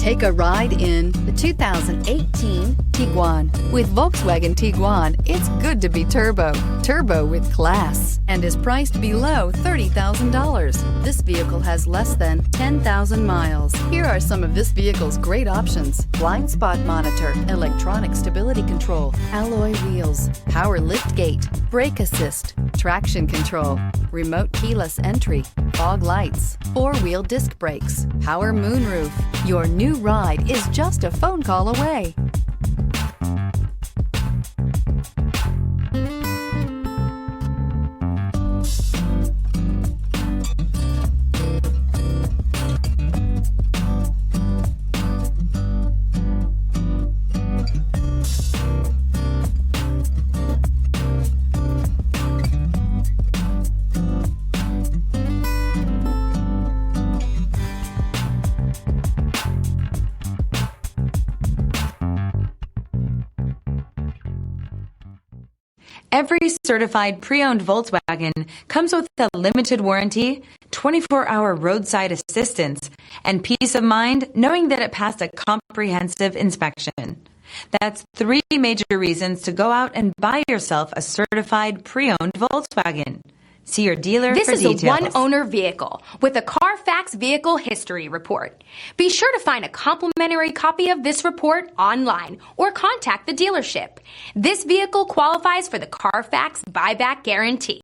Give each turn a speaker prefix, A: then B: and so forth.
A: Take a ride in the 2018 Tiguan. With Volkswagen Tiguan, it's good to be turbo. Turbo with class, and is priced below $30,000. This vehicle has less than 10,000 miles. Here are some of this vehicle's great options: blind spot monitor, electronic stability control, alloy wheels, power liftgate, brake assist, traction control, remote keyless entry, fog lights, four-wheel disc brakes, power moonroof. Your new ride is just a phone call away.
B: Every certified pre-owned Volkswagen comes with a limited warranty, 24-hour roadside assistance, and peace of mind knowing that it passed a comprehensive inspection. That's 3 major reasons to go out and buy yourself a certified pre-owned Volkswagen. See your dealer for details.
C: This is a one-owner vehicle with a CARFAX Vehicle History Report. Be sure to find a complimentary copy of this report online or contact the dealership. This vehicle qualifies for the CARFAX Buyback Guarantee.